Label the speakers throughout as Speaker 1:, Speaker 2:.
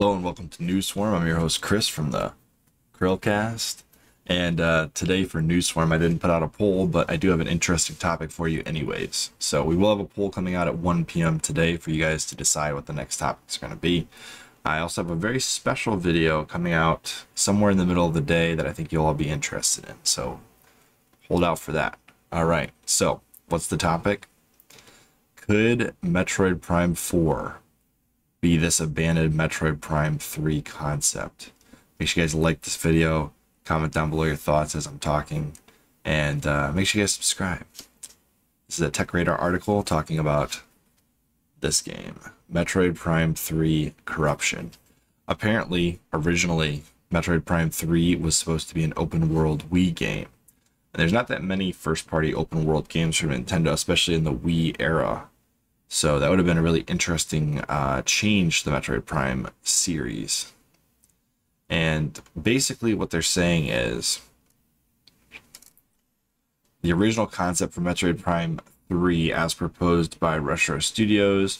Speaker 1: Hello and welcome to News Swarm. I'm your host Chris from the CHRILLCAST, and today for News Swarm I didn't put out a poll, but I do have an interesting topic for you anyways. So we will have a poll coming out at 1 p.m. today for you guys to decide what the next topic is going to be. I also have a very special video coming out somewhere in the middle of the day that I think you'll all be interested in, so hold out for that. Alright, so what's the topic? Could Metroid Prime 4 be this abandoned Metroid Prime 3 concept? Make sure you guys like this video, comment down below your thoughts as I'm talking, and make sure you guys subscribe. This is a Tech Radar article talking about this game, Metroid Prime 3 Corruption. Apparently, originally, Metroid Prime 3 was supposed to be an open world Wii game. And there's not that many first-party open world games from Nintendo, especially in the Wii era. So that would have been a really interesting change to the Metroid Prime series. And basically what they're saying is the original concept for Metroid Prime 3 as proposed by Retro Studios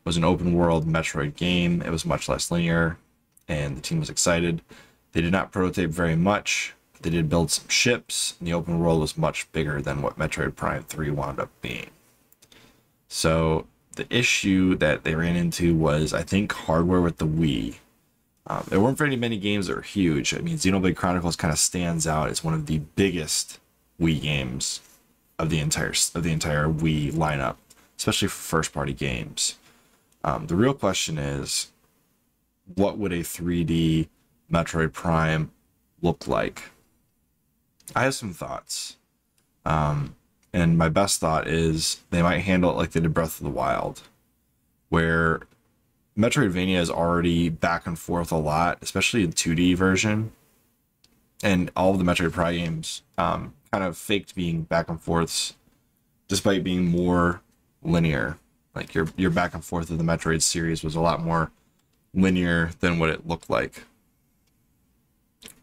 Speaker 1: was an open world Metroid game. It was much less linear and the team was excited. They did not prototype very much. They did build some ships and the open world was much bigger than what Metroid Prime 3 wound up being. So the issue that they ran into was, I think, hardware with the Wii. There weren't very many games that were huge. I mean, Xenoblade Chronicles kind of stands out as one of the biggest Wii games of the entire Wii lineup, especially for first-party games. The real question is, what would a 3D Metroid Prime look like? I have some thoughts. And my best thought is they might handle it like they did Breath of the Wild, where Metroidvania is already back and forth a lot, especially in 2D version. And all of the Metroid Prime games kind of faked being back and forths, despite being more linear. Like your back and forth of the Metroid series was a lot more linear than what it looked like.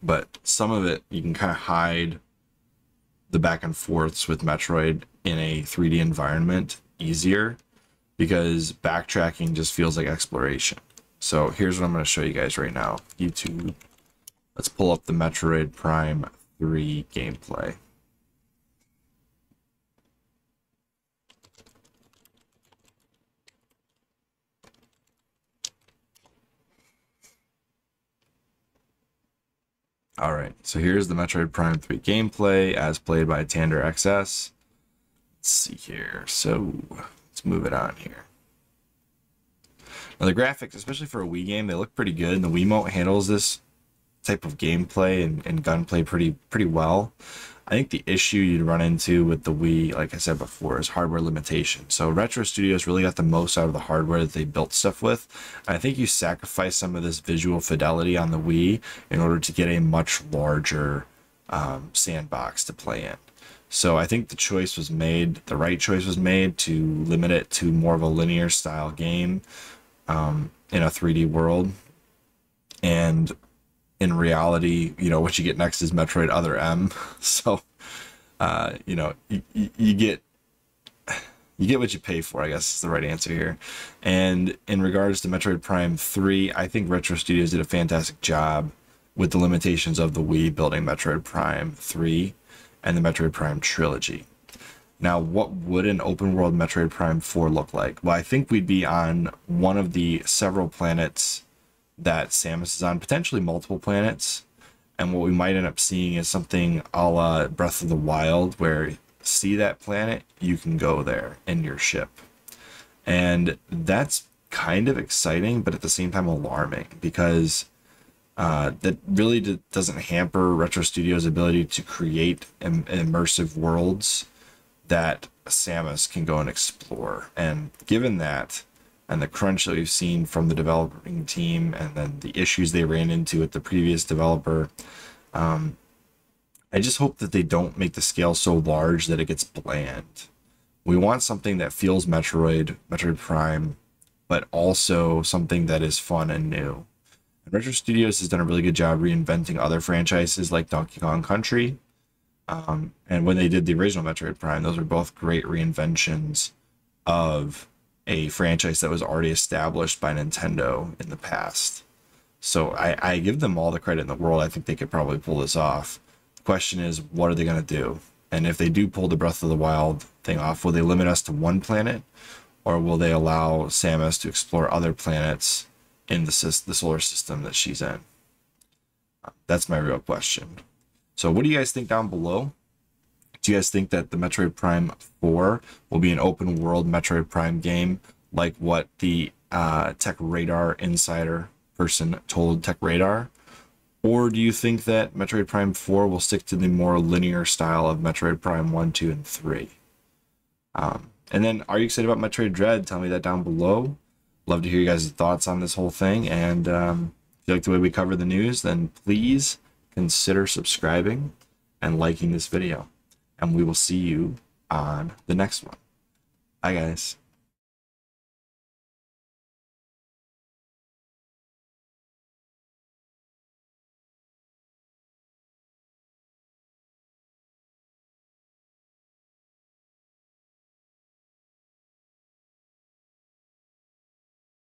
Speaker 1: But some of it, you can kind of hide the back and forths with Metroid in a 3D environment easier because backtracking just feels like exploration. So here's what I'm going to show you guys right now. YouTube, let's pull up the Metroid Prime 3 gameplay. Alright, so here's the Metroid Prime 3 gameplay as played by Tander XS. Let's see here. So, let's move it on here. Now the graphics, especially for a Wii game, they look pretty good, and the Wiimote handles this type of gameplay and gunplay pretty well. I think the issue you'd run into with the Wii, like I said before, is hardware limitation. So Retro Studios really got the most out of the hardware that they built stuff with. And I think you sacrifice some of this visual fidelity on the Wii in order to get a much larger sandbox to play in. So I think the choice was made, the right choice was made to limit it to more of a linear style game in a 3D world. And in reality, you know, what you get next is Metroid Other M. So, you know, you get what you pay for, I guess is the right answer here. And in regards to Metroid Prime 3, I think Retro Studios did a fantastic job with the limitations of the Wii building Metroid Prime 3 and the Metroid Prime trilogy. Now, what would an open world Metroid Prime 4 look like? Well, I think we'd be on one of the several planets that Samus is on, potentially multiple planets, and what we might end up seeing is something a la Breath of the Wild, where see that planet, you can go there in your ship. And that's kind of exciting, but at the same time alarming, because that really doesn't hamper Retro Studios' ability to create immersive worlds that Samus can go and explore. And given that, and the crunch that we've seen from the developing team, and then the issues they ran into with the previous developer, I just hope that they don't make the scale so large that it gets bland. We want something that feels Metroid Prime, but also something that is fun and new. And Retro Studios has done a really good job reinventing other franchises like Donkey Kong Country. And when they did the original Metroid Prime, those were both great reinventions of a franchise that was already established by Nintendo in the past. So I give them all the credit in the world. I think they could probably pull this off. The question is, what are they going to do? And if they do pull the Breath of the Wild thing off, will they limit us to one planet? Or will they allow Samus to explore other planets in the solar system that she's in? That's my real question. So what do you guys think down below? Do you guys think that the Metroid Prime 4 will be an open world Metroid Prime game like what the Tech Radar insider person told Tech Radar? Or do you think that Metroid Prime 4 will stick to the more linear style of Metroid Prime 1, 2, and 3? And then, are you excited about Metroid Dread? Tell me that down below. Love to hear you guys' thoughts on this whole thing. And if you like the way we cover the news, then please consider subscribing and liking this video. And we will see you on the next one. Bye, guys.